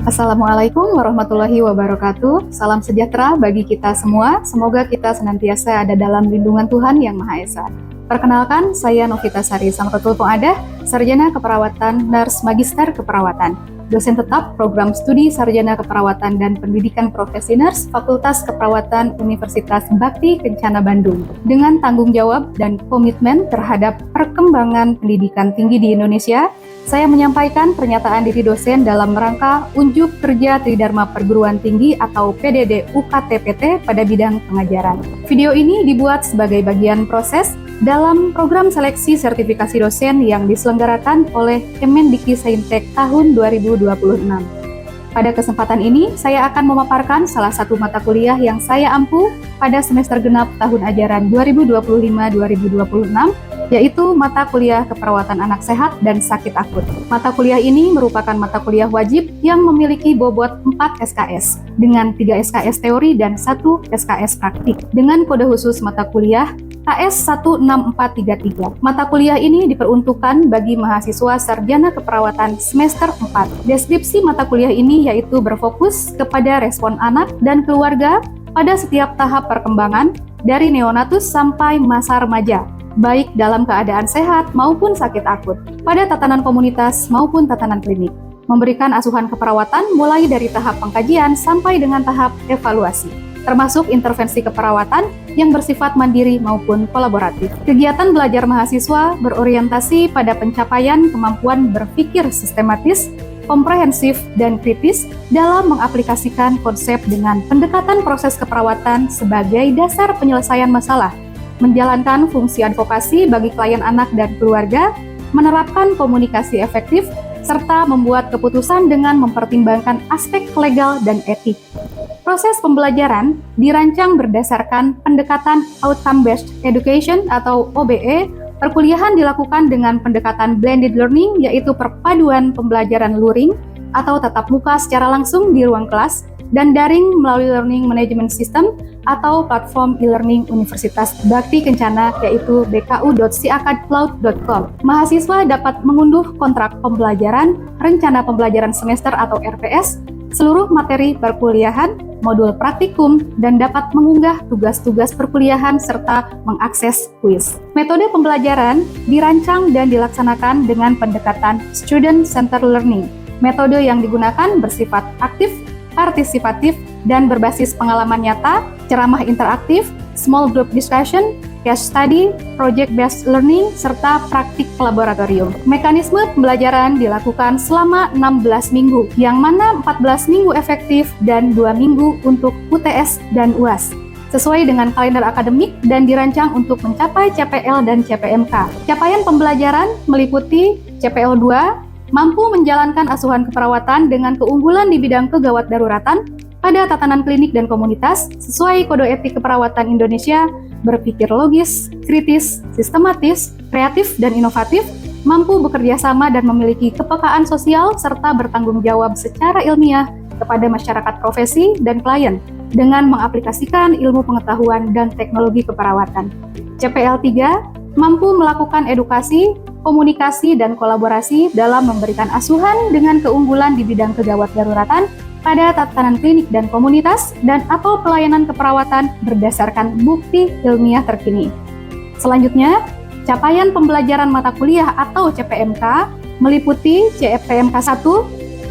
Assalamualaikum warahmatullahi wabarakatuh. Salam sejahtera bagi kita semua. Semoga kita senantiasa ada dalam lindungan Tuhan Yang Maha Esa. Perkenalkan, saya Novita Sari Samratul Pengadah, Sarjana Keperawatan, Nurse Magister Keperawatan, dosen tetap Program Studi Sarjana Keperawatan dan Pendidikan Profesi Nurse, Fakultas Keperawatan Universitas Bakti Kencana Bandung. Dengan tanggung jawab dan komitmen terhadap perkembangan pendidikan tinggi di Indonesia, saya menyampaikan pernyataan diri dosen dalam rangka Unjuk Kerja Tridharma Perguruan Tinggi atau PDD UKT-PT pada bidang pengajaran. Video ini dibuat sebagai bagian proses dalam program seleksi sertifikasi dosen yang diselenggarakan oleh Kemendikti-Saintek tahun 2026. Pada kesempatan ini, saya akan memaparkan salah satu mata kuliah yang saya ampu pada semester genap tahun ajaran 2025-2026, yaitu mata kuliah Keperawatan Anak Sehat dan Sakit Akut. Mata kuliah ini merupakan mata kuliah wajib yang memiliki bobot 4 SKS, dengan 3 SKS teori dan 1 SKS praktik, dengan kode khusus mata kuliah KS 16433. Mata kuliah ini diperuntukkan bagi mahasiswa sarjana keperawatan semester 4. Deskripsi mata kuliah ini yaitu berfokus kepada respon anak dan keluarga pada setiap tahap perkembangan dari neonatus sampai masa remaja, baik dalam keadaan sehat maupun sakit akut, pada tatanan komunitas maupun tatanan klinik. Memberikan asuhan keperawatan mulai dari tahap pengkajian sampai dengan tahap evaluasi, termasuk intervensi keperawatan yang bersifat mandiri maupun kolaboratif. Kegiatan belajar mahasiswa berorientasi pada pencapaian kemampuan berpikir sistematis, komprehensif, dan kritis dalam mengaplikasikan konsep dengan pendekatan proses keperawatan sebagai dasar penyelesaian masalah, menjalankan fungsi advokasi bagi klien anak dan keluarga, menerapkan komunikasi efektif, serta membuat keputusan dengan mempertimbangkan aspek legal dan etik. Proses pembelajaran dirancang berdasarkan pendekatan Outcome-Based Education atau OBE. Perkuliahan dilakukan dengan pendekatan blended learning, yaitu perpaduan pembelajaran luring atau tatap muka secara langsung di ruang kelas dan daring melalui Learning Management System atau platform e-learning Universitas Bakti Kencana, yaitu bku.siakadcloud.com. Mahasiswa dapat mengunduh kontrak pembelajaran, rencana pembelajaran semester atau RPS, seluruh materi perkuliahan, modul praktikum, dan dapat mengunggah tugas-tugas perkuliahan serta mengakses kuis. Metode pembelajaran dirancang dan dilaksanakan dengan pendekatan Student-Centered Learning. Metode yang digunakan bersifat aktif, partisipatif, dan berbasis pengalaman nyata, ceramah interaktif, small group discussion, case study, project-based learning, serta praktik laboratorium. Mekanisme pembelajaran dilakukan selama 16 minggu, yang mana 14 minggu efektif dan 2 minggu untuk UTS dan UAS, sesuai dengan kalender akademik dan dirancang untuk mencapai CPL dan CPMK. Capaian pembelajaran meliputi CPL 2, mampu menjalankan asuhan keperawatan dengan keunggulan di bidang kegawat daruratan pada tatanan klinik dan komunitas sesuai Kode Etik Keperawatan Indonesia, berpikir logis, kritis, sistematis, kreatif, dan inovatif, mampu bekerja sama dan memiliki kepekaan sosial serta bertanggung jawab secara ilmiah kepada masyarakat profesi dan klien dengan mengaplikasikan ilmu pengetahuan dan teknologi keperawatan. CPL 3, mampu melakukan edukasi, komunikasi, dan kolaborasi dalam memberikan asuhan dengan keunggulan di bidang kegawat daruratan pada tatanan klinik dan komunitas dan atau pelayanan keperawatan berdasarkan bukti ilmiah terkini. Selanjutnya, capaian pembelajaran mata kuliah atau CPMK meliputi CPMK 1,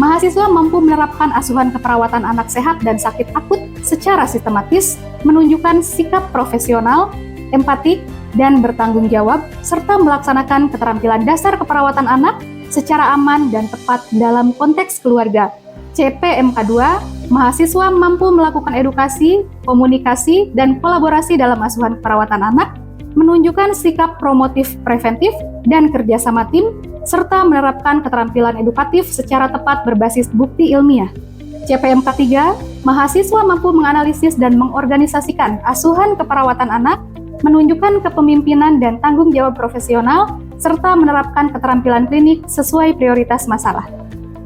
mahasiswa mampu menerapkan asuhan keperawatan anak sehat dan sakit akut secara sistematis, menunjukkan sikap profesional, empatik, dan bertanggung jawab, serta melaksanakan keterampilan dasar keperawatan anak secara aman dan tepat dalam konteks keluarga. CPMK 2, mahasiswa mampu melakukan edukasi, komunikasi, dan kolaborasi dalam asuhan keperawatan anak, menunjukkan sikap promotif preventif dan kerjasama tim, serta menerapkan keterampilan edukatif secara tepat berbasis bukti ilmiah. CPMK 3, mahasiswa mampu menganalisis dan mengorganisasikan asuhan keperawatan anak, menunjukkan kepemimpinan dan tanggung jawab profesional, serta menerapkan keterampilan klinik sesuai prioritas masalah.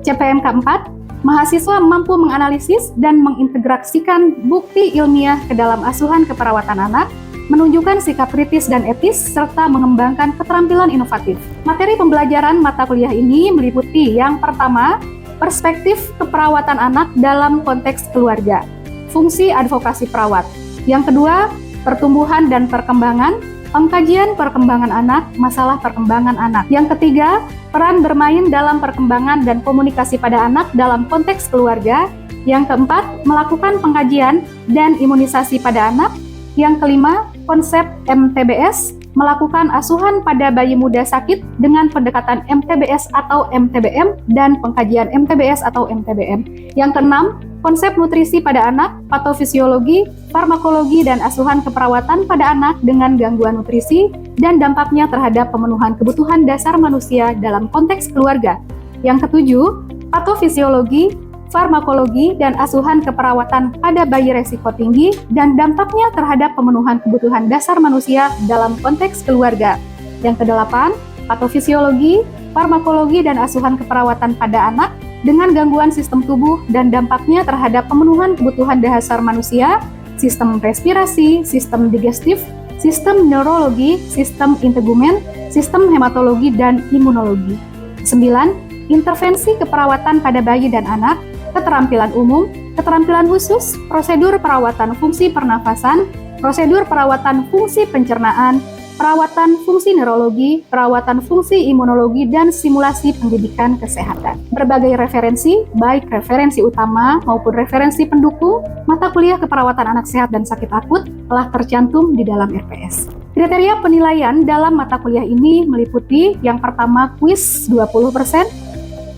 CPMK 4, mahasiswa mampu menganalisis dan mengintegrasikan bukti ilmiah ke dalam asuhan keperawatan anak, menunjukkan sikap kritis dan etis, serta mengembangkan keterampilan inovatif. Materi pembelajaran mata kuliah ini meliputi yang pertama, perspektif keperawatan anak dalam konteks keluarga, fungsi advokasi perawat. Yang kedua, pertumbuhan dan perkembangan, pengkajian perkembangan anak, masalah perkembangan anak. Yang ketiga, peran bermain dalam perkembangan dan komunikasi pada anak dalam konteks keluarga. Yang keempat, melakukan pengkajian dan imunisasi pada anak. Yang kelima, konsep MTBS, melakukan asuhan pada bayi muda sakit dengan pendekatan MTBS atau MTBM dan pengkajian MTBS atau MTBM. Yang keenam, konsep nutrisi pada anak, patofisiologi, farmakologi, dan asuhan keperawatan pada anak dengan gangguan nutrisi dan dampaknya terhadap pemenuhan kebutuhan dasar manusia dalam konteks keluarga. Yang ketujuh, patofisiologi, farmakologi, dan asuhan keperawatan pada bayi resiko tinggi dan dampaknya terhadap pemenuhan kebutuhan dasar manusia dalam konteks keluarga. Yang kedelapan, patofisiologi, farmakologi, dan asuhan keperawatan pada anak dengan gangguan sistem tubuh dan dampaknya terhadap pemenuhan kebutuhan dasar manusia, sistem respirasi, sistem digestif, sistem neurologi, sistem integumen, sistem hematologi, dan imunologi. 9. Intervensi keperawatan pada bayi dan anak, keterampilan umum, keterampilan khusus, prosedur perawatan fungsi pernafasan, prosedur perawatan fungsi pencernaan, perawatan fungsi neurologi, perawatan fungsi imunologi, dan simulasi pendidikan kesehatan. Berbagai referensi, baik referensi utama maupun referensi pendukung, mata kuliah keperawatan anak sehat dan sakit akut telah tercantum di dalam RPS. Kriteria penilaian dalam mata kuliah ini meliputi yang pertama kuis 20%,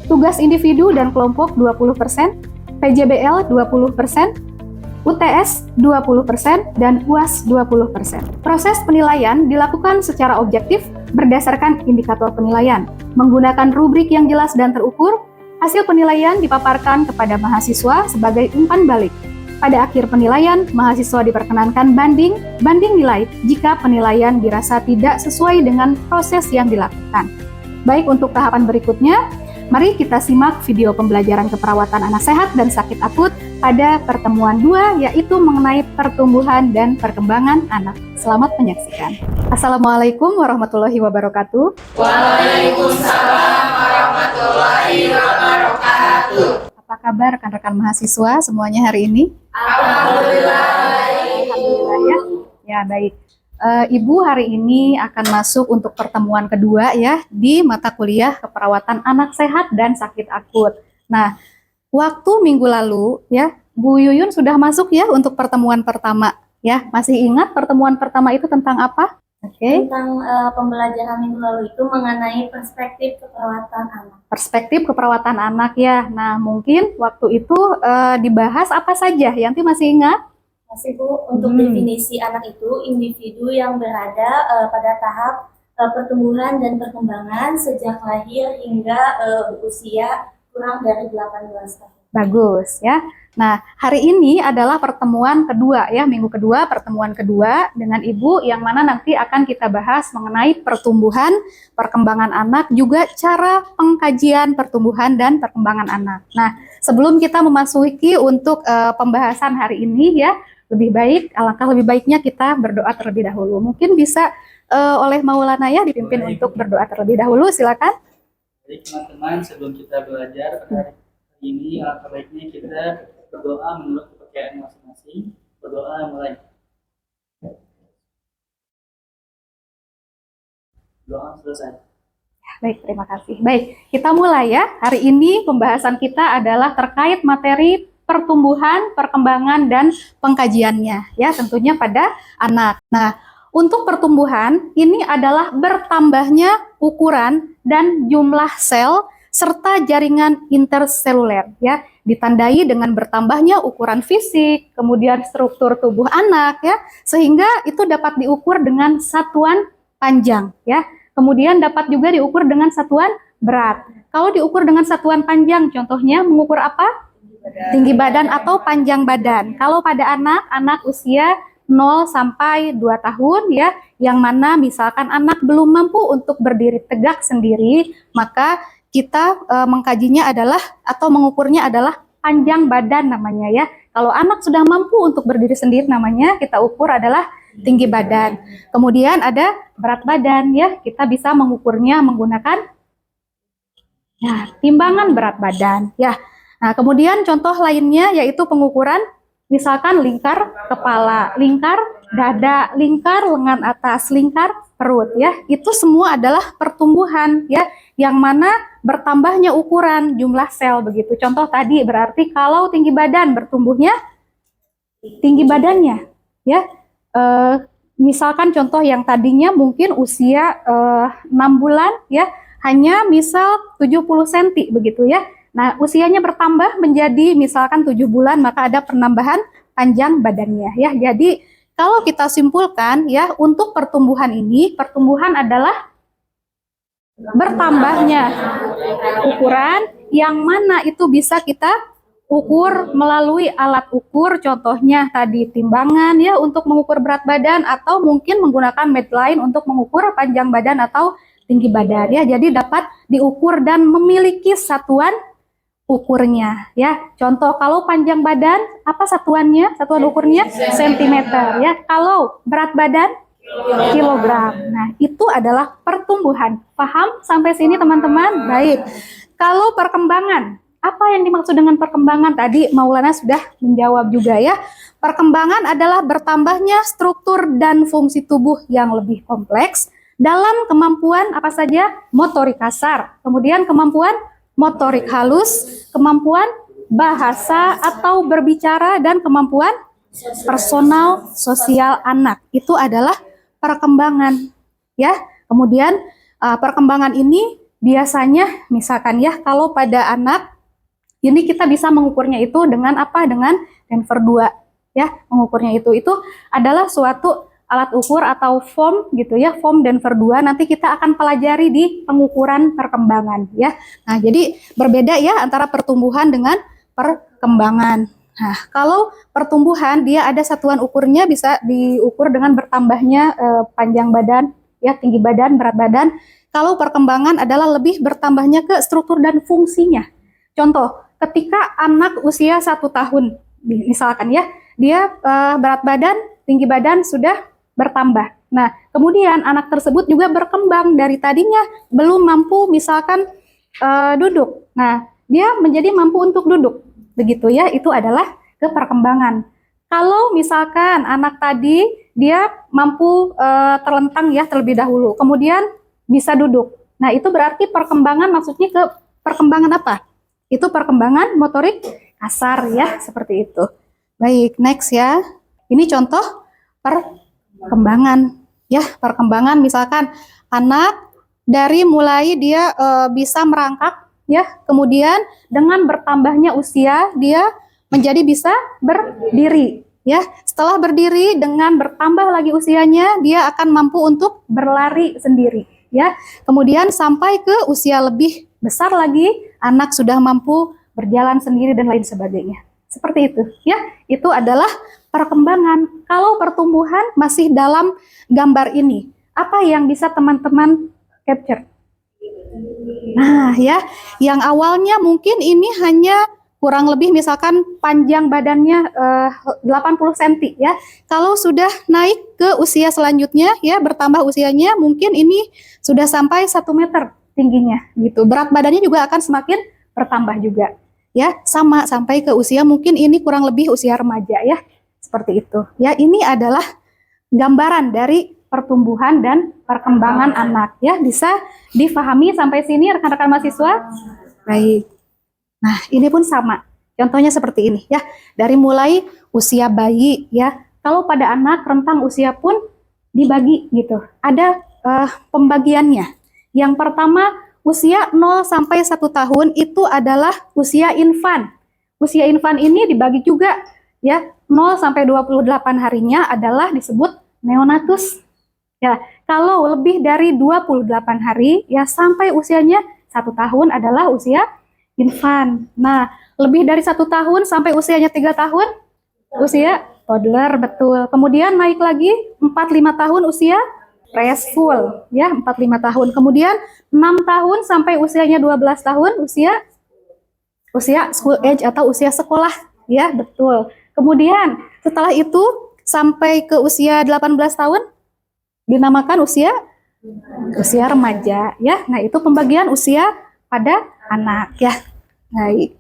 tugas individu dan kelompok 20%, PJBL 20%, UTS 20%, dan UAS 20%. Proses penilaian dilakukan secara objektif berdasarkan indikator penilaian, menggunakan rubrik yang jelas dan terukur. Hasil penilaian dipaparkan kepada mahasiswa sebagai umpan balik. Pada akhir penilaian, mahasiswa diperkenankan banding nilai jika penilaian dirasa tidak sesuai dengan proses yang dilakukan. Baik, untuk tahapan berikutnya, mari kita simak video pembelajaran keperawatan anak sehat dan sakit akut pada pertemuan 2, yaitu mengenai pertumbuhan dan perkembangan anak. Selamat menyaksikan. Assalamualaikum warahmatullahi wabarakatuh. Waalaikumsalam warahmatullahi wabarakatuh. Apa kabar rekan-rekan mahasiswa semuanya hari ini? Alhamdulillah. Alhamdulillah ya. Ya, baik. Ibu hari ini akan masuk untuk pertemuan kedua ya di mata kuliah keperawatan anak sehat dan sakit akut. Nah, waktu minggu lalu ya Bu Yuyun sudah masuk ya untuk pertemuan pertama ya. Masih ingat pertemuan pertama itu tentang apa? Oke. Tentang pembelajaran minggu lalu itu mengenai perspektif keperawatan anak. Perspektif keperawatan anak ya. Nah, mungkin waktu itu dibahas apa saja? Yanti masih ingat? Masih Bu, untuk definisi anak itu individu yang berada pada tahap pertumbuhan dan perkembangan sejak lahir hingga usia kurang dari 18 tahun. Bagus ya. Nah, hari ini adalah pertemuan kedua ya, minggu kedua, pertemuan kedua dengan Ibu yang mana nanti akan kita bahas mengenai pertumbuhan, perkembangan anak, juga cara pengkajian pertumbuhan dan perkembangan anak. Nah, sebelum kita memasuki untuk pembahasan hari ini ya, alangkah lebih baiknya kita berdoa terlebih dahulu. Mungkin bisa oleh Maulana ya dipimpin untuk berdoa terlebih dahulu, silakan. Baik teman-teman, sebelum kita belajar pada hari ini, alangkah baiknya kita berdoa menurut kepercayaan masing-masing. Berdoa mulai. Doa selesai. Baik, terima kasih. Baik, kita mulai ya. Hari ini pembahasan kita adalah terkait materi pertumbuhan, perkembangan, dan pengkajiannya ya, tentunya pada anak. Nah, untuk pertumbuhan ini adalah bertambahnya ukuran dan jumlah sel serta jaringan interseluler ya, ditandai dengan bertambahnya ukuran fisik, kemudian struktur tubuh anak ya, sehingga itu dapat diukur dengan satuan panjang ya. Kemudian dapat juga diukur dengan satuan berat. Kalau diukur dengan satuan panjang, contohnya mengukur apa? Tinggi badan atau panjang badan. Kalau pada anak usia 0 sampai 2 tahun ya, yang mana misalkan anak belum mampu untuk berdiri tegak sendiri, maka kita mengkajinya adalah atau mengukurnya adalah panjang badan namanya ya. Kalau anak sudah mampu untuk berdiri sendiri, namanya kita ukur adalah tinggi badan. Kemudian ada berat badan ya, kita bisa mengukurnya menggunakan Ya, timbangan berat badan. Ya. Nah, kemudian contoh lainnya yaitu pengukuran misalkan lingkar kepala, lingkar dada, lingkar lengan atas, lingkar perut ya. Itu semua adalah pertumbuhan ya, yang mana bertambahnya ukuran jumlah sel begitu. Contoh tadi berarti kalau tinggi badan bertumbuhnya tinggi badannya ya. Misalkan contoh yang tadinya mungkin usia 6 bulan ya, hanya misal 70 cm begitu ya. Nah, usianya bertambah menjadi misalkan 7 bulan, maka ada penambahan panjang badannya ya. Jadi, kalau kita simpulkan ya, untuk pertumbuhan ini, pertumbuhan adalah bertambahnya ukuran yang mana itu bisa kita ukur melalui alat ukur, contohnya tadi timbangan ya untuk mengukur berat badan, atau mungkin menggunakan Medline untuk mengukur panjang badan atau tinggi badan ya. Jadi dapat diukur dan memiliki satuan ukurnya ya. Contoh kalau panjang badan apa satuannya? Satuan ukurnya sentimeter ya. Kalau berat badan kilogram. Nah, itu adalah pertumbuhan. Paham sampai sini teman-teman? Baik. Kalau perkembangan, apa yang dimaksud dengan perkembangan? Tadi Maulana sudah menjawab juga ya. Perkembangan adalah bertambahnya struktur dan fungsi tubuh yang lebih kompleks dalam kemampuan apa saja? Motorik kasar, kemudian kemampuan motorik halus, kemampuan bahasa atau berbicara, dan kemampuan personal sosial anak. Itu adalah perkembangan ya. Kemudian perkembangan ini biasanya misalkan ya, kalau pada anak ini kita bisa mengukurnya itu dengan apa? Dengan Denver 2 ya. Mengukurnya itu adalah suatu alat ukur atau form gitu ya, form Denver 2. Nanti kita akan pelajari di pengukuran perkembangan ya. Nah, jadi berbeda ya antara pertumbuhan dengan perkembangan. Nah, kalau pertumbuhan dia ada satuan ukurnya, bisa diukur dengan bertambahnya panjang badan ya, tinggi badan, berat badan. Kalau perkembangan adalah lebih bertambahnya ke struktur dan fungsinya. Contoh, ketika anak usia 1 tahun misalkan ya, dia berat badan, tinggi badan sudah bertambah. Nah, kemudian anak tersebut juga berkembang dari tadinya belum mampu misalkan duduk. Nah, dia menjadi mampu untuk duduk. Begitu ya, itu adalah ke perkembangan. Kalau misalkan anak tadi dia mampu terlentang ya terlebih dahulu, kemudian bisa duduk. Nah, itu berarti perkembangan, maksudnya ke perkembangan apa? Itu perkembangan motorik kasar ya, seperti itu. Baik, next ya. Ini contoh perkembangan ya, perkembangan misalkan anak dari mulai dia bisa merangkak ya, kemudian dengan bertambahnya usia dia menjadi bisa berdiri ya. Setelah berdiri dengan bertambah lagi usianya, dia akan mampu untuk berlari sendiri ya. Kemudian sampai ke usia lebih besar lagi, anak sudah mampu berjalan sendiri dan lain sebagainya. Seperti itu ya. Itu adalah perkembangan. Kalau pertumbuhan masih dalam gambar ini, apa yang bisa teman-teman capture? Nah ya, yang awalnya mungkin ini hanya kurang lebih misalkan panjang badannya 80 cm ya. Kalau sudah naik ke usia selanjutnya ya, bertambah usianya, mungkin ini sudah sampai 1 meter tingginya gitu. Berat badannya juga akan semakin bertambah juga ya, sama sampai ke usia mungkin ini kurang lebih usia remaja ya. Seperti itu ya. Ini adalah gambaran dari pertumbuhan dan perkembangan anak ya. Bisa difahami sampai sini rekan-rekan mahasiswa? Baik. Nah, ini pun sama. Contohnya seperti ini ya. Dari mulai usia bayi ya. Kalau pada anak rentang usia pun dibagi gitu. Ada pembagiannya. Yang pertama, usia 0 sampai 1 tahun itu adalah usia infan. Usia infan ini dibagi juga ya. 0 sampai 28 harinya adalah disebut neonatus. Ya, kalau lebih dari 28 hari ya sampai usianya 1 tahun adalah usia infan. Nah, lebih dari 1 tahun sampai usianya 3 tahun usia toddler, betul. Kemudian naik lagi 4-5 tahun usia preschool ya, 4-5 tahun. Kemudian 6 tahun sampai usianya 12 tahun usia school age atau usia sekolah ya, betul. Kemudian setelah itu sampai ke usia 18 tahun dinamakan usia remaja ya. Nah, itu pembagian usia pada anak ya. Baik.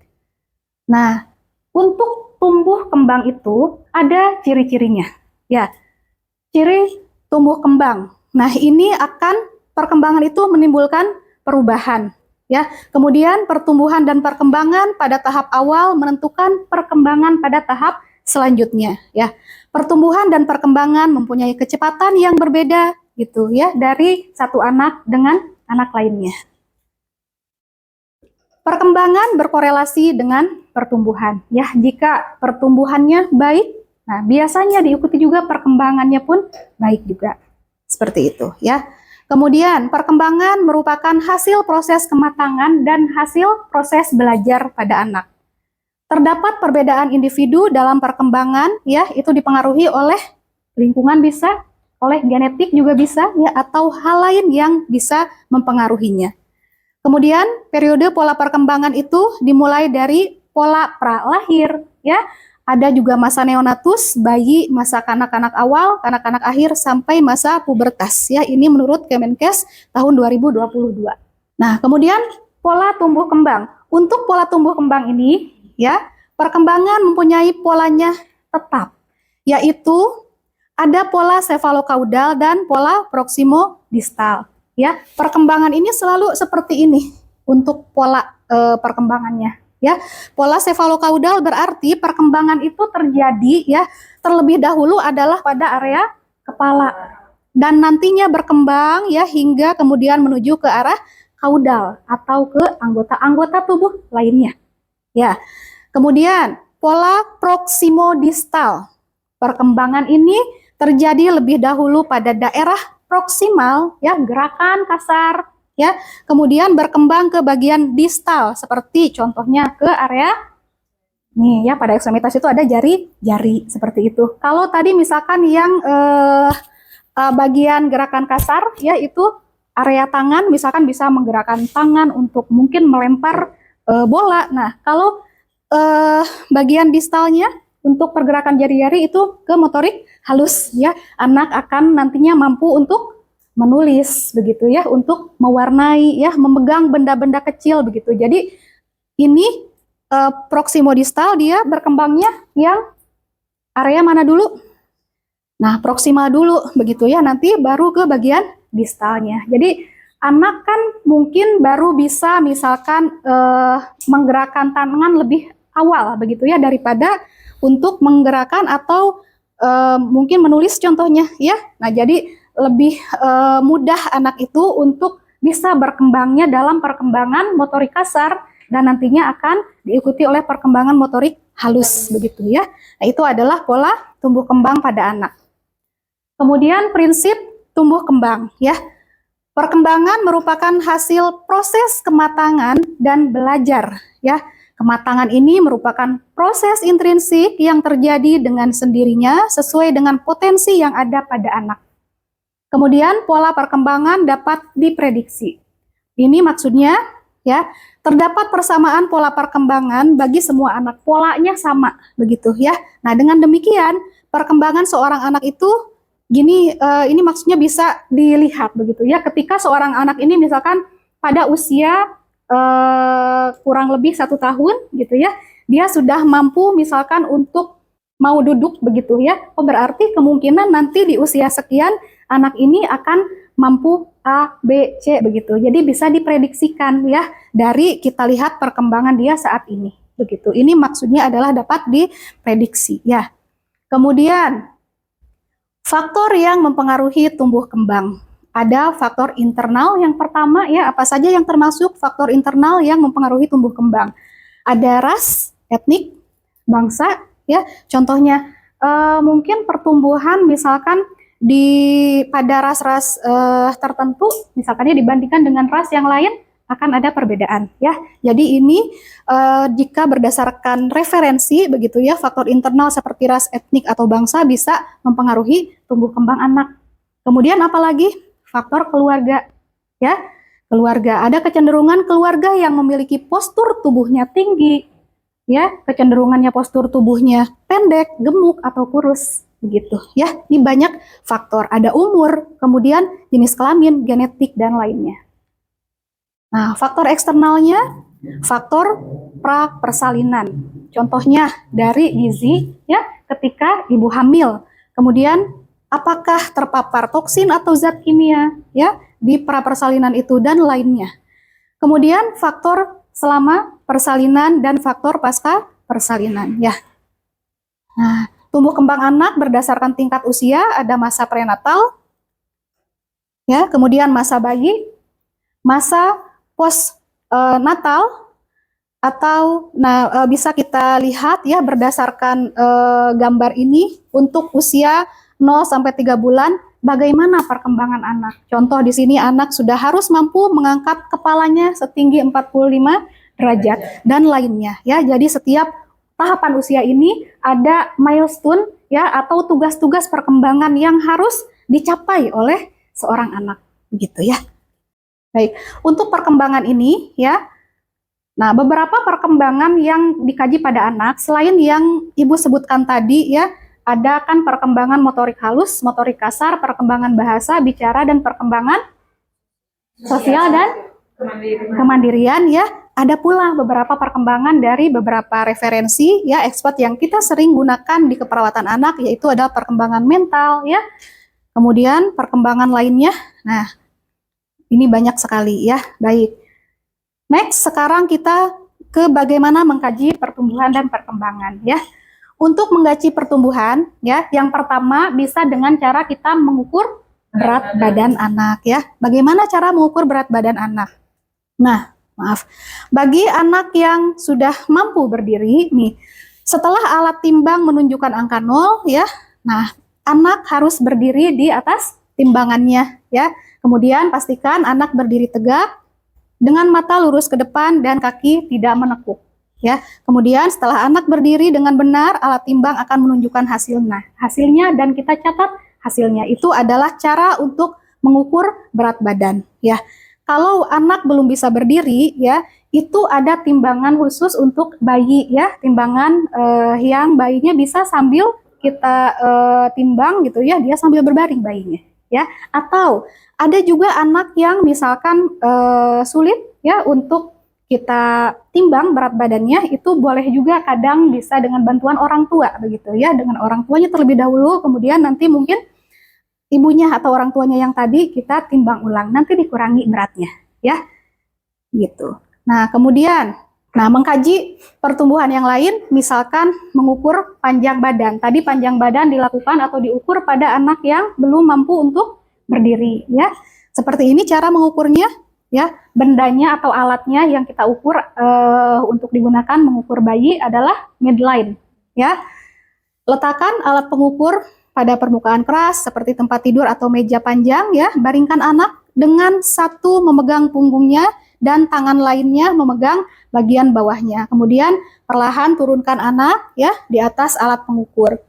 Nah, untuk tumbuh kembang itu ada ciri-cirinya. Ya. Ciri tumbuh kembang. Nah, ini perkembangan itu menimbulkan perubahan. Ya, kemudian pertumbuhan dan perkembangan pada tahap awal menentukan perkembangan pada tahap selanjutnya. Ya, pertumbuhan dan perkembangan mempunyai kecepatan yang berbeda gitu ya dari satu anak dengan anak lainnya. Perkembangan berkorelasi dengan pertumbuhan. Ya, jika pertumbuhannya baik, nah biasanya diikuti juga perkembangannya pun baik juga. Seperti itu ya. Kemudian perkembangan merupakan hasil proses kematangan dan hasil proses belajar pada anak. Terdapat perbedaan individu dalam perkembangan ya, itu dipengaruhi oleh lingkungan bisa, oleh genetik juga bisa ya, atau hal lain yang bisa mempengaruhinya. Kemudian periode pola perkembangan itu dimulai dari pola pralahir ya. Ada juga masa neonatus, bayi, masa kanak-kanak awal, kanak-kanak akhir, sampai masa pubertas. Ya, ini menurut Kemenkes tahun 2022. Nah, kemudian pola tumbuh kembang. Untuk pola tumbuh kembang ini, ya, perkembangan mempunyai polanya tetap, yaitu ada pola sefalokaudal dan pola proximodistal. Ya, perkembangan ini selalu seperti ini untuk pola perkembangannya. Ya, pola sefalokaudal berarti perkembangan itu terjadi ya terlebih dahulu adalah pada area kepala dan nantinya berkembang ya hingga kemudian menuju ke arah kaudal atau ke anggota-anggota tubuh lainnya. Ya. Kemudian pola proximodistal. Perkembangan ini terjadi lebih dahulu pada daerah proksimal ya, gerakan kasar ya, kemudian berkembang ke bagian distal seperti contohnya ke area nih ya, pada ekstremitas itu ada jari-jari seperti itu. Kalau tadi misalkan yang bagian gerakan kasar ya itu area tangan, misalkan bisa menggerakkan tangan untuk mungkin melempar bola. Nah, kalau bagian distalnya untuk pergerakan jari-jari itu ke motorik halus ya, anak akan nantinya mampu untuk menulis begitu ya, untuk mewarnai ya, memegang benda-benda kecil begitu. Jadi ini proximodistal dia berkembangnya yang area mana dulu? Nah, proksimal dulu begitu ya, nanti baru ke bagian distalnya. Jadi anak kan mungkin baru bisa misalkan menggerakkan tangan lebih awal begitu ya daripada untuk menggerakkan atau mungkin menulis contohnya ya. Nah, jadi lebih mudah anak itu untuk bisa berkembangnya dalam perkembangan motorik kasar dan nantinya akan diikuti oleh perkembangan motorik halus begitu ya. Nah, itu adalah pola tumbuh kembang pada anak. Kemudian prinsip tumbuh kembang ya. Perkembangan merupakan hasil proses kematangan dan belajar ya. Kematangan ini merupakan proses intrinsik yang terjadi dengan sendirinya sesuai dengan potensi yang ada pada anak. Kemudian pola perkembangan dapat diprediksi. Ini maksudnya ya, terdapat persamaan pola perkembangan bagi semua anak. Polanya sama begitu ya. Nah, dengan demikian perkembangan seorang anak itu gini, ini maksudnya bisa dilihat begitu ya. Ketika seorang anak ini misalkan pada usia kurang lebih 1 tahun gitu ya, dia sudah mampu misalkan untuk mau duduk begitu ya. Oh, berarti kemungkinan nanti di usia sekian anak ini akan mampu A, B, C begitu. Jadi bisa diprediksikan ya dari kita lihat perkembangan dia saat ini begitu. Ini maksudnya adalah dapat diprediksi ya. Kemudian faktor yang mempengaruhi tumbuh kembang. Ada faktor internal yang pertama ya, apa saja yang termasuk faktor internal yang mempengaruhi tumbuh kembang. Ada ras, etnik, bangsa ya. Contohnya mungkin pertumbuhan misalkan pada ras-ras tertentu, misalkannya dibandingkan dengan ras yang lain akan ada perbedaan ya. Jadi ini jika berdasarkan referensi begitu ya, faktor internal seperti ras, etnik atau bangsa bisa mempengaruhi tumbuh kembang anak. Kemudian apalagi faktor keluarga ya. Keluarga, ada kecenderungan keluarga yang memiliki postur tubuhnya tinggi ya, kecenderungannya postur tubuhnya pendek, gemuk atau kurus begitu ya. Ini banyak faktor, ada umur, kemudian jenis kelamin, genetik dan lainnya. Nah, faktor eksternalnya faktor pra persalinan. Contohnya dari gizi ya ketika ibu hamil. Kemudian apakah terpapar toksin atau zat kimia ya di pra persalinan itu dan lainnya. Kemudian faktor selama persalinan dan faktor pasca persalinan ya. Nah, tumbuh kembang anak berdasarkan tingkat usia, ada masa prenatal ya, kemudian masa bayi, masa post natal, atau bisa kita lihat ya berdasarkan gambar ini untuk usia 0 sampai 3 bulan bagaimana perkembangan anak. Contoh di sini anak sudah harus mampu mengangkat kepalanya setinggi 45 derajat dan lainnya ya. Jadi setiap tahapan usia ini ada milestone ya atau tugas-tugas perkembangan yang harus dicapai oleh seorang anak begitu ya. Baik, untuk perkembangan ini ya. Nah, beberapa perkembangan yang dikaji pada anak selain yang Ibu sebutkan tadi ya, ada kan perkembangan motorik halus, motorik kasar, perkembangan bahasa, bicara, dan perkembangan sosial dan kemandirian ya. Ada pula beberapa perkembangan dari beberapa referensi ya expert yang kita sering gunakan di keperawatan anak, yaitu ada perkembangan mental ya. Kemudian perkembangan lainnya. Nah, ini banyak sekali ya. Baik. Next, sekarang kita ke bagaimana mengkaji pertumbuhan dan perkembangan ya. Untuk mengkaji pertumbuhan ya, yang pertama bisa dengan cara kita mengukur berat badan anak ya. Bagaimana cara mengukur berat badan anak? Nah, maaf. Bagi anak yang sudah mampu berdiri nih, setelah alat timbang menunjukkan angka 0 ya. Nah, anak harus berdiri di atas timbangannya ya. Kemudian pastikan anak berdiri tegak dengan mata lurus ke depan dan kaki tidak menekuk ya. Kemudian setelah anak berdiri dengan benar, alat timbang akan menunjukkan hasilnya dan kita catat hasilnya. Itu adalah cara untuk mengukur berat badan ya. Kalau anak belum bisa berdiri ya, itu ada timbangan khusus untuk bayi ya, timbangan yang bayinya bisa sambil kita timbang gitu ya, dia sambil berbaring bayinya ya. Atau ada juga anak yang misalkan sulit ya untuk kita timbang berat badannya, itu boleh juga kadang bisa dengan bantuan orang tua begitu ya, dengan orang tuanya terlebih dahulu, kemudian nanti mungkin ibunya atau orang tuanya yang tadi kita timbang ulang, nanti dikurangi beratnya ya gitu. Nah, kemudian mengkaji pertumbuhan yang lain, misalkan mengukur panjang badan. Tadi panjang badan dilakukan atau diukur pada anak yang belum mampu untuk berdiri ya. Seperti ini cara mengukurnya ya. Bendanya atau alatnya yang kita ukur untuk digunakan mengukur bayi adalah midline ya. Letakkan alat pengukur pada permukaan keras seperti tempat tidur atau meja panjang ya. Baringkan anak dengan satu memegang punggungnya dan tangan lainnya memegang bagian bawahnya. Kemudian perlahan turunkan anak ya di atas alat pengukur.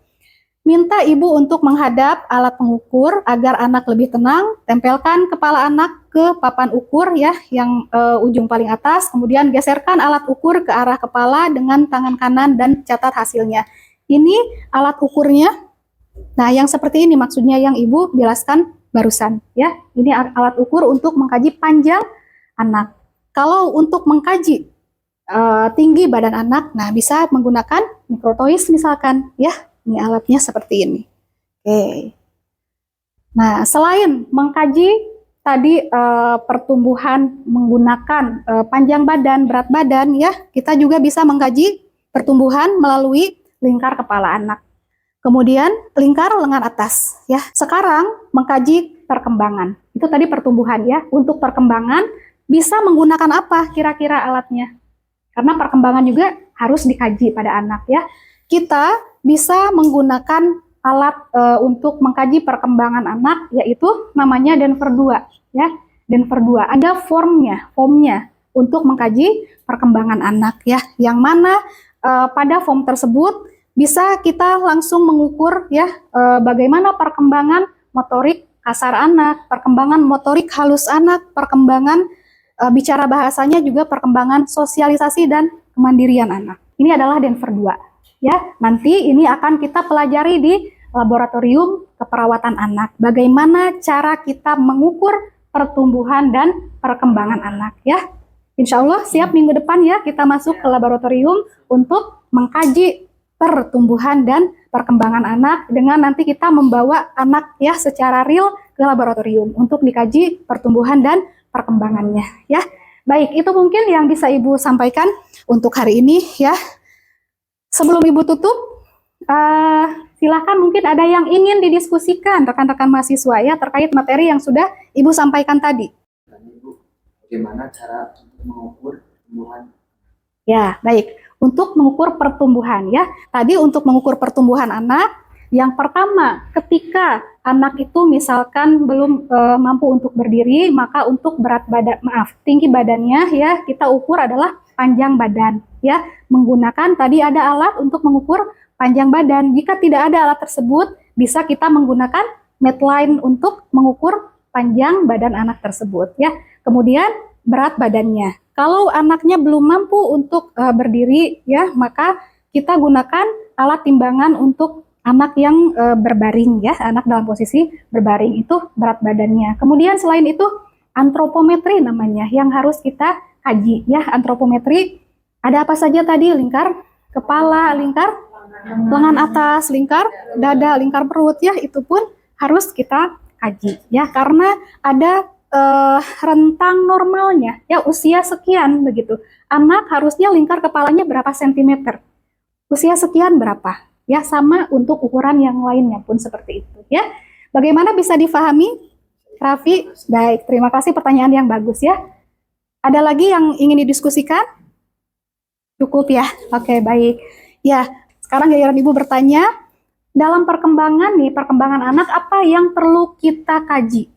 Minta ibu untuk menghadap alat pengukur agar anak lebih tenang. Tempelkan kepala anak ke papan ukur ya, yang ujung paling atas. Kemudian geserkan alat ukur ke arah kepala dengan tangan kanan dan catat hasilnya. Ini alat ukurnya. Nah, yang seperti ini maksudnya yang ibu jelaskan barusan ya. Ini alat ukur untuk mengkaji panjang anak. Kalau untuk mengkaji tinggi badan anak, nah bisa menggunakan mikrotois misalkan ya. Ini alatnya seperti ini. Oke. Nah, selain mengkaji tadi pertumbuhan menggunakan panjang badan, berat badan ya, kita juga bisa mengkaji pertumbuhan melalui lingkar kepala anak. Kemudian lingkar lengan atas ya. Sekarang mengkaji perkembangan. Itu tadi pertumbuhan ya. Untuk perkembangan bisa menggunakan apa kira-kira alatnya? Karena perkembangan juga harus dikaji pada anak ya. Kita bisa menggunakan alat untuk mengkaji perkembangan anak, yaitu namanya Denver 2 ya. Denver 2 ada formnya untuk mengkaji perkembangan anak ya. Yang mana pada form tersebut bisa kita langsung mengukur ya bagaimana perkembangan motorik kasar anak, perkembangan motorik halus anak, perkembangan bicara bahasanya, juga perkembangan sosialisasi dan kemandirian anak. Ini adalah Denver 2. Ya, nanti ini akan kita pelajari di laboratorium keperawatan anak. Bagaimana cara kita mengukur pertumbuhan dan perkembangan anak ya. Insya Allah siap minggu depan ya kita masuk ke laboratorium untuk mengkaji pertumbuhan dan perkembangan anak dengan nanti kita membawa anak ya secara real ke laboratorium untuk dikaji pertumbuhan dan perkembangannya ya. Baik, itu mungkin yang bisa Ibu sampaikan untuk hari ini ya. Sebelum Ibu tutup, silakan mungkin ada yang ingin didiskusikan rekan-rekan mahasiswa ya terkait materi yang sudah Ibu sampaikan tadi. Ibu, bagaimana cara mengukur pertumbuhan? Ya, baik. Untuk mengukur pertumbuhan ya. Tadi untuk mengukur pertumbuhan anak, yang pertama ketika anak itu misalkan belum mampu untuk berdiri, maka untuk tinggi badannya ya kita ukur adalah panjang badan ya. Menggunakan tadi ada alat untuk mengukur panjang badan. Jika tidak ada alat tersebut, bisa kita menggunakan Medline untuk mengukur panjang badan anak tersebut ya. Kemudian berat badannya. Kalau anaknya belum mampu untuk berdiri ya, maka kita gunakan alat timbangan untuk anak yang berbaring ya, anak dalam posisi berbaring itu berat badannya. Kemudian selain itu antropometri namanya yang harus kita kaji ya. Antropometri ada apa saja tadi? Lingkar kepala, lingkar lengan atas, lingkar dada, lingkar perut ya, itu pun harus kita kaji ya, karena ada rentang normalnya ya, usia sekian begitu. Anak harusnya lingkar kepalanya berapa sentimeter, usia sekian berapa ya, sama untuk ukuran yang lainnya pun seperti itu ya. Bagaimana bisa difahami, Raffi? Baik, terima kasih pertanyaan yang bagus ya. Ada lagi yang ingin didiskusikan? Cukup ya. Oke, baik ya. Sekarang giliran Ibu bertanya, dalam perkembangan anak apa yang perlu kita kaji?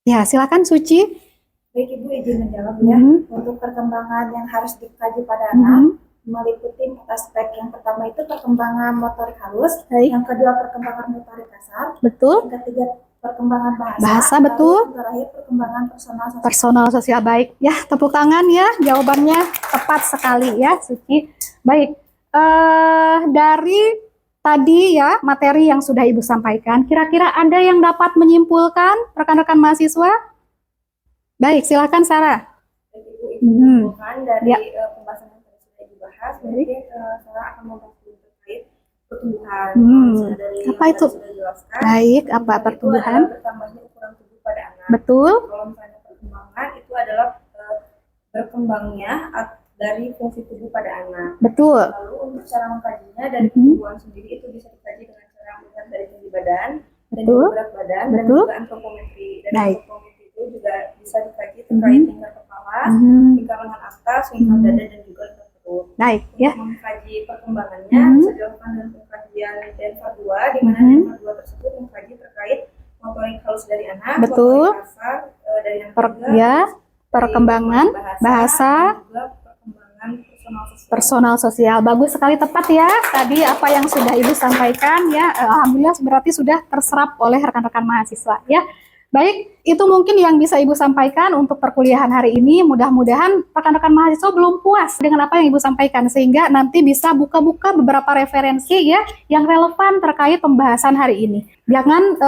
Ya, silakan Suci. Baik, Ibu izin menjawab ya. Untuk perkembangan yang harus dikaji pada anak meliputi aspek yang pertama itu perkembangan motorik halus, yang kedua perkembangan motorik kasar, Betul. yang ketiga perkembangan Bahasa, betul. yang terakhir perkembangan personal sosial. Personal sosial, baik. Ya, tepuk tangan ya, jawabannya tepat sekali ya, Suci. Baik, dari tadi ya materi yang sudah Ibu sampaikan, kira-kira ada yang dapat menyimpulkan rekan-rekan mahasiswa? Baik, silakan Sarah. Ibu menyimpulkan dari Ya. pembahasan yang tadi sudah dibahas, mungkin Sarah akan membahas terkait pertumbuhan. Dari Apa yang itu? tadi sudah dijelaskan, Baik, apa itu pertumbuhan? adalah bertambahnya ukuran tubuh pada anak. Betul. Kalau misalnya perkembangan itu adalah berkembangnya dari fungsi tubuh pada anak. Betul. Lalu untuk cara mengkajinya dari pertumbuhan sendiri itu bisa dikaji dengan cara melihat dari tinggi badan dan Betul. juga berat badan dan Betul. juga antropometri. Dan Baik. antropometri itu juga bisa dikaji terkait lingkar kepala, lingkar lengan atas, lingkar dada dan juga lingkar perut. Baik ya. Untuk mengkaji perkembangannya bisa dilakukan dengan pengkajian Denver 2 di mana Denver 2 tersebut mengkaji terkait motorik halus dari anak, Betul. motorik kasar dari anak juga, Ya, perkembangan bahasa, dan juga perkembangan personal sosial. personal sosial. Bagus sekali, tepat ya tadi apa yang sudah Ibu sampaikan ya. Alhamdulillah berarti sudah terserap oleh rekan-rekan mahasiswa ya. Baik, itu mungkin yang bisa Ibu sampaikan untuk perkuliahan hari ini. Mudah-mudahan rekan-rekan mahasiswa belum puas dengan apa yang Ibu sampaikan, sehingga nanti bisa buka-buka beberapa referensi ya yang relevan terkait pembahasan hari ini. Jangan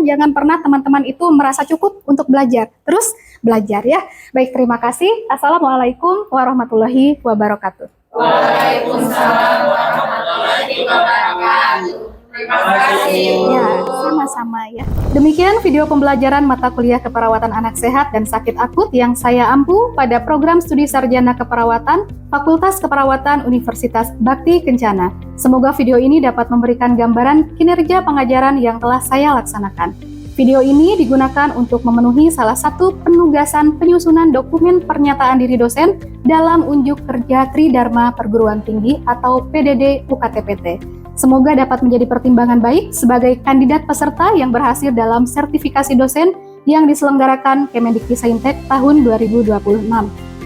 jangan pernah teman-teman itu merasa cukup untuk belajar. Terus belajar ya. Baik, terima kasih. Assalamualaikum warahmatullahi wabarakatuh. Waalaikumsalam warahmatullahi wabarakatuh. Terima kasih. Ya, sama-sama ya. Demikian video pembelajaran mata kuliah keperawatan anak sehat dan sakit akut yang saya ampu pada program studi sarjana keperawatan Fakultas Keperawatan Universitas Bakti Kencana. Semoga video ini dapat memberikan gambaran kinerja pengajaran yang telah saya laksanakan. Video ini digunakan untuk memenuhi salah satu penugasan penyusunan dokumen pernyataan diri dosen dalam unjuk kerja Tridharma Perguruan Tinggi atau PDD UKTPT. Semoga dapat menjadi pertimbangan baik sebagai kandidat peserta yang berhasil dalam sertifikasi dosen yang diselenggarakan Kemendikbudristek tahun 2026.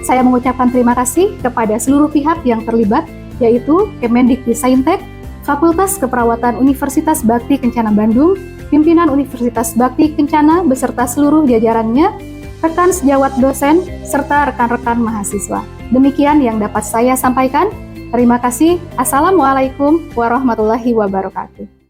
Saya mengucapkan terima kasih kepada seluruh pihak yang terlibat, yaitu Kemendikbudristek, Fakultas Keperawatan Universitas Bakti Kencana Bandung, pimpinan Universitas Bakti Kencana beserta seluruh jajarannya, rekan sejawat dosen, serta rekan-rekan mahasiswa. Demikian yang dapat saya sampaikan. Terima kasih. Assalamualaikum warahmatullahi wabarakatuh.